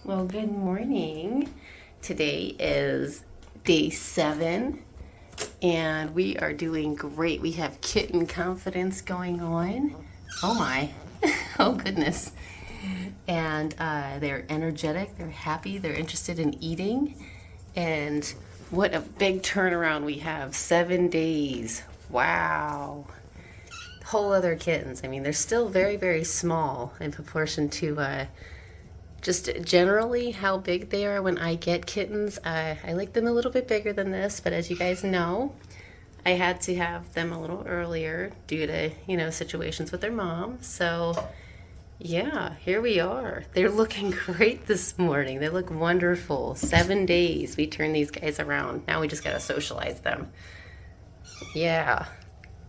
Well, good morning. Today is day 7 and we are doing great. We have kitten confidence going on. Oh my, oh goodness. And they're energetic, they're happy, they're interested in eating. And what a big turnaround we have, 7 days. Wow. Whole other kittens. I mean, they're still very, very small in proportion to just generally how big they are when I get kittens. I like them a little bit bigger than this, but as you guys know, I had to have them a little earlier due to, situations with their mom. So yeah, here we are. They're looking great this morning. They look wonderful. 7 days we turned these guys around. Now we just gotta socialize them. Yeah,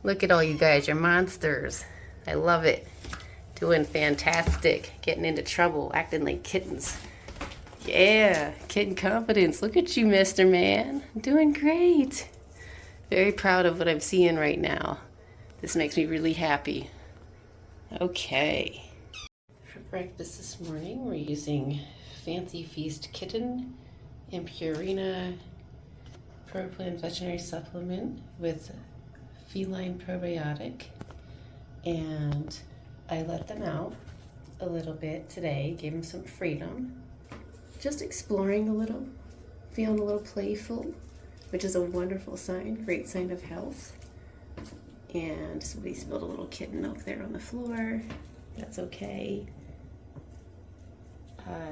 look at all you guys, you're monsters. I love it. Doing fantastic, getting into trouble, acting like kittens. Yeah, kitten confidence. Look at you, Mr. Man. Doing great. Very proud of what I'm seeing right now. This makes me really happy. Okay. For breakfast this morning, we're using Fancy Feast Kitten and Purina ProPlan veterinary supplement with feline probiotic. And I let them out a little bit today, gave them some freedom. Just exploring a little, feeling a little playful, which is a wonderful sign, great sign of health. And somebody spilled a little kitten milk there on the floor. That's okay.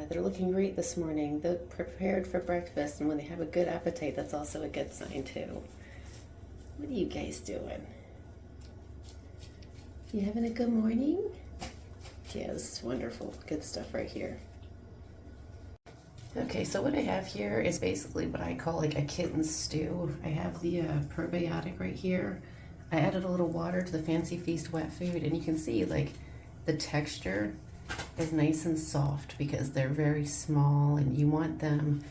They're looking great this morning. They're prepared for breakfast, and when they have a good appetite, that's also a good sign too. What are you guys doing? You having a good morning? Yeah, this is wonderful. Good stuff right here. Okay, so what I have here is basically what I call like a kitten stew. I have the probiotic right here. I added a little water to the Fancy Feast wet food, and you can see like the texture is nice and soft because they're very small, and you want them,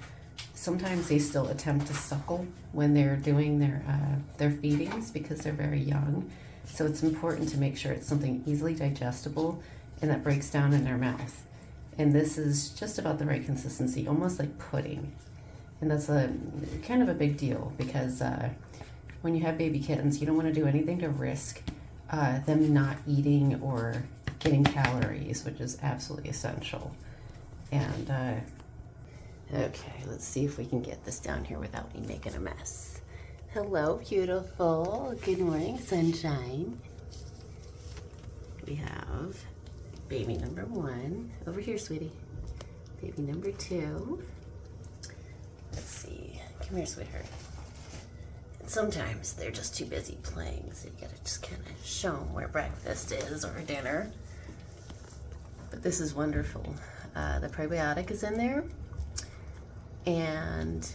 sometimes they still attempt to suckle when they're doing their feedings because they're very young. So it's important to make sure it's something easily digestible and that breaks down in their mouth. And this is just about the right consistency, almost like pudding. And that's a kind of a big deal because when you have baby kittens, you don't want to do anything to risk them not eating or getting calories, which is absolutely essential. And okay, let's see if we can get this down here without me making a mess. Hello, beautiful. Good morning, sunshine. We have baby number 1. Over here, sweetie. Baby number 2. Let's see. Come here, sweetheart. And sometimes they're just too busy playing, so you gotta just kind of show them where breakfast is or dinner. But this is wonderful. The probiotic is in there, and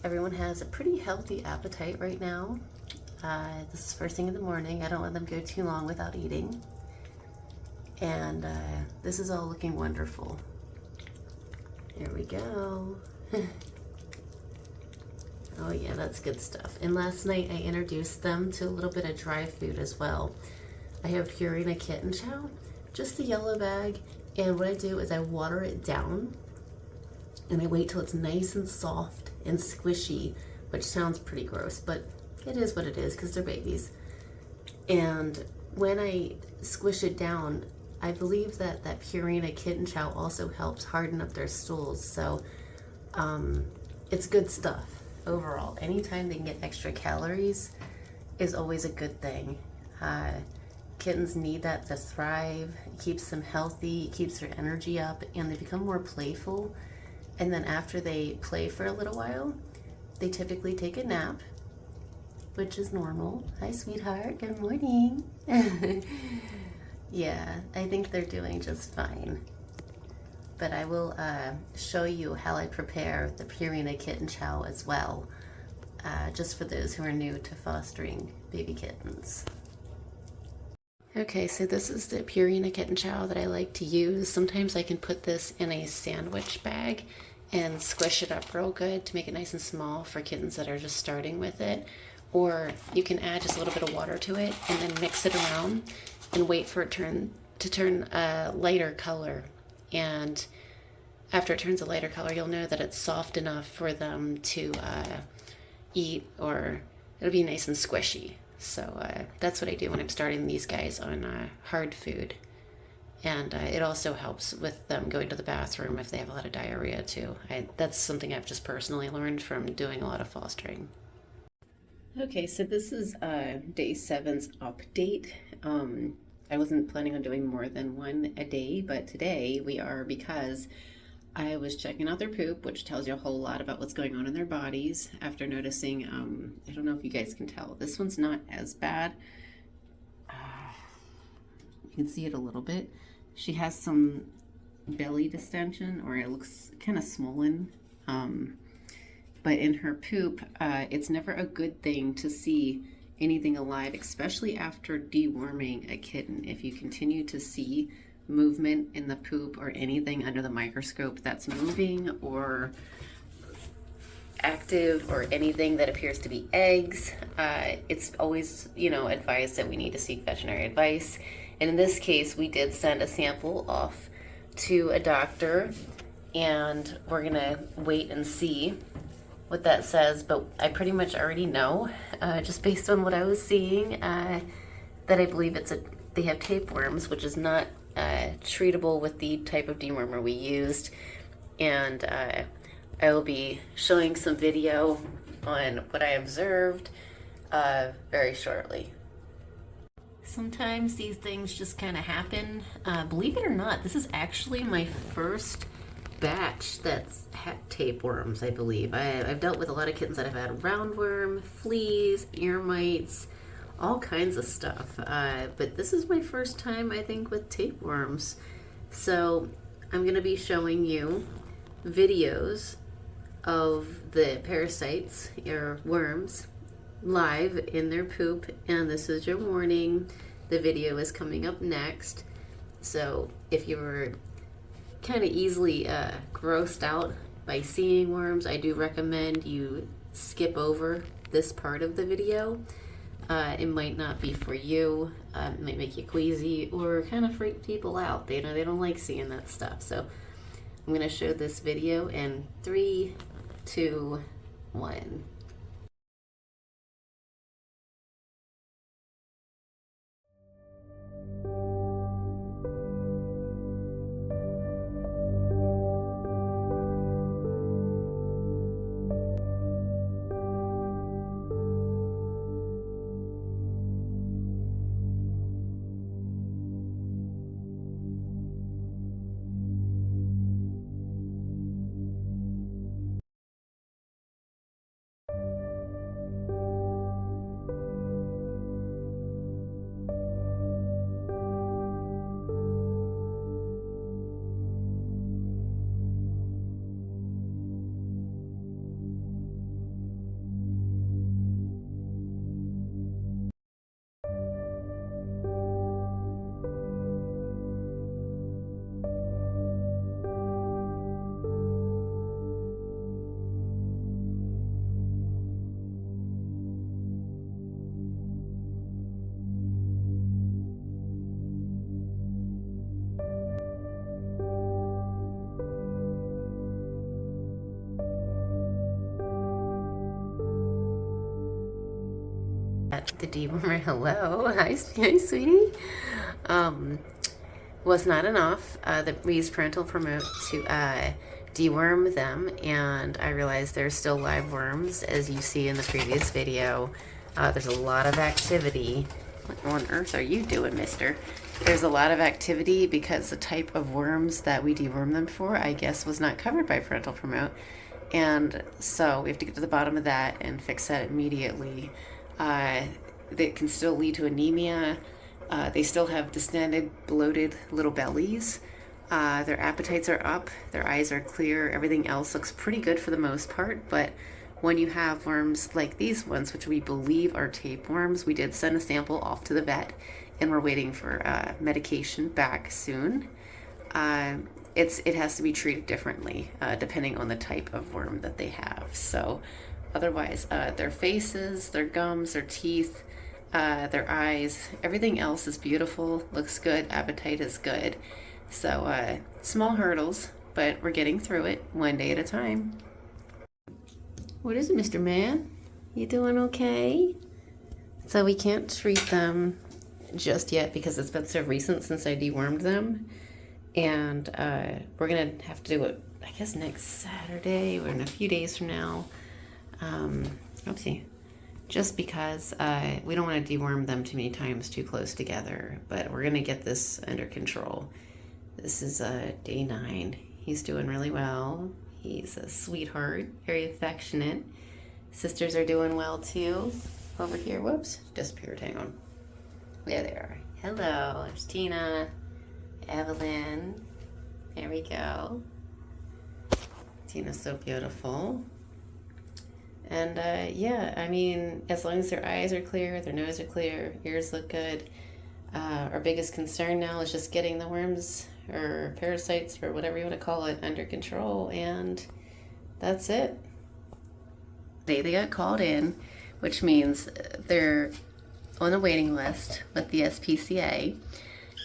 everyone has a pretty healthy appetite right now. This is first thing in the morning. I don't let them go too long without eating. And this is all looking wonderful. There we go. Oh yeah, that's good stuff. And last night I introduced them to a little bit of dry food as well. I have Purina kitten chow, just the yellow bag. And what I do is I water it down and I wait till it's nice and soft and squishy, which sounds pretty gross, but it is what it is because they're babies. And when I squish it down, I believe that Purina kitten chow also helps harden up their stools. So it's good stuff overall. Anytime they can get extra calories is always a good thing. Kittens need that to thrive. It keeps them healthy, it keeps their energy up, and they become more playful. And then after they play for a little while, they typically take a nap, which is normal. Hi, sweetheart. Good morning. Yeah, I think they're doing just fine. But I will show you how I prepare the Purina kitten chow as well, just for those who are new to fostering baby kittens. Okay, so this is the Purina kitten chow that I like to use. Sometimes I can put this in a sandwich bag and squish it up real good to make it nice and small for kittens that are just starting with it. Or you can add just a little bit of water to it and then mix it around and wait for it to turn a lighter color. And after it turns a lighter color, you'll know that it's soft enough for them to eat, or it'll be nice and squishy. So that's what I do when I'm starting these guys on hard food. And it also helps with them going to the bathroom if they have a lot of diarrhea too. That's something I've just personally learned from doing a lot of fostering. Okay, so this is day 7's update. I wasn't planning on doing more than one a day, but today we are, because I was checking out their poop, which tells you a whole lot about what's going on in their bodies, after noticing, I don't know if you guys can tell, this one's not as bad. You can see it a little bit. She has some belly distension, or it looks kind of swollen. But in her poop, it's never a good thing to see anything alive, especially after deworming a kitten. If you continue to see movement in the poop or anything under the microscope that's moving or active, or anything that appears to be eggs, it's always, advised that we need to seek veterinary advice. And in this case, we did send a sample off to a doctor, and we're gonna wait and see what that says. But I pretty much already know, just based on what I was seeing, that I believe they have tapeworms, which is not treatable with the type of dewormer we used. And I will be showing some video on what I observed very shortly. Sometimes these things just kind of happen. Believe it or not, this is actually my first batch that's had tapeworms, I believe. I've dealt with a lot of kittens that have had roundworm, fleas, ear mites, all kinds of stuff. But this is my first time, I think, with tapeworms. So I'm going to be showing you videos of the parasites, or worms, live in their poop, and this is your warning. The video is coming up next. So if you were kind of easily grossed out by seeing worms, I do recommend you skip over this part of the video. It might not be for you. It might make you queasy or kind of freak people out. They don't like seeing that stuff. So I'm gonna show this video in 3, 2, 1. The dewormer, hello, hi sweetie. Was not enough. We used parental promote to deworm them, and I realized there's still live worms, as you see in the previous video. There's a lot of activity. What on earth are you doing, mister? There's a lot of activity because the type of worms that we deworm them for, I guess, was not covered by parental promote. And so we have to get to the bottom of that and fix that immediately. That can still lead to anemia. They still have distended, bloated little bellies. Their appetites are up, their eyes are clear, everything else looks pretty good for the most part. But when you have worms like these ones, which we believe are tapeworms, we did send a sample off to the vet, and we're waiting for medication back soon. It has to be treated differently depending on the type of worm that they have. So otherwise, their faces, their gums, their teeth, their eyes, everything else is beautiful, looks good, appetite is good. So small hurdles, but we're getting through it one day at a time. What is it, Mr. Man? You doing okay? So we can't treat them just yet because it's been so recent since I dewormed them. And we're gonna have to do it, I guess, next Saturday or in a few days from now. Oopsie. Just because we don't want to deworm them too many times too close together, but we're gonna get this under control. This is day 9. He's doing really well. He's a sweetheart, very affectionate. Sisters are doing well too. Over here, whoops, disappeared, hang on. There they are. Hello, there's Tina, Evelyn. There we go. Tina's so beautiful. And yeah, I mean, as long as their eyes are clear, their nose are clear, ears look good. Our biggest concern now is just getting the worms or parasites or whatever you want to call it under control, and that's it. They got called in, which means they're on a waiting list with the SPCA,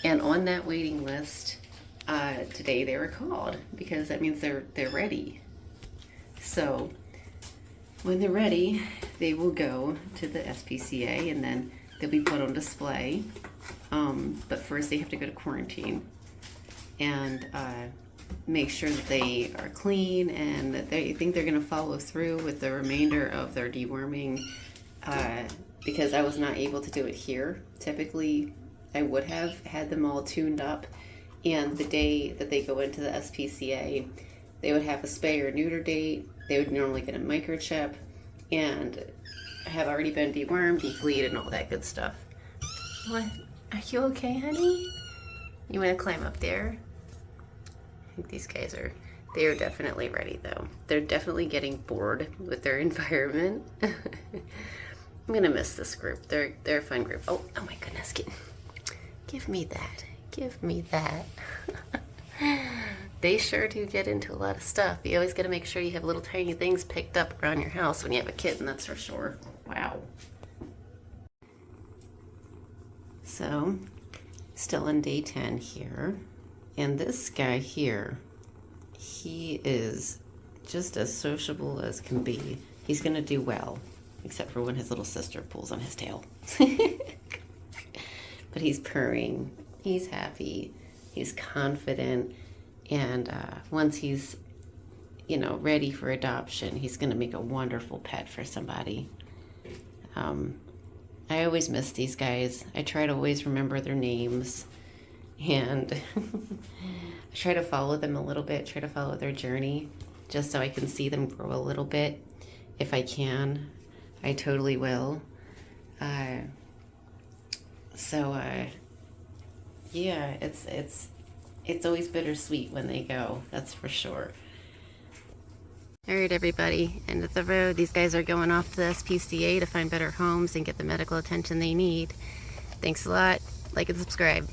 and on that waiting list today they were called because that means they're ready. So when they're ready, they will go to the SPCA and then they'll be put on display. But first they have to go to quarantine and make sure that they are clean and that they think they're going to follow through with the remainder of their deworming, because I was not able to do it here. Typically I would have had them all tuned up, and the day that they go into the SPCA they would have a spay or neuter date. They would normally get a microchip and have already been dewormed, defleed, and all that good stuff. What? Are you okay, honey? You want to climb up there? I think these guys they are definitely ready though. They're definitely getting bored with their environment. I'm gonna miss this group. They're a fun group. Oh my goodness, give me that. Give me that. They sure do get into a lot of stuff. You always gotta make sure you have little tiny things picked up around your house when you have a kitten, that's for sure. Wow. So, still in day 10 here. And this guy here, he is just as sociable as can be. He's gonna do well, except for when his little sister pulls on his tail. But he's purring, he's happy, he's confident, and once he's, ready for adoption, he's gonna make a wonderful pet for somebody. I always miss these guys. I try to always remember their names, and I try to follow them a little bit, try to follow their journey, just so I can see them grow a little bit. If I can, I totally will. Yeah, it's always bittersweet when they go, that's for sure. All right, everybody, end of the road. These guys are going off to the SPCA to find better homes and get the medical attention they need. Thanks a lot. Like and subscribe.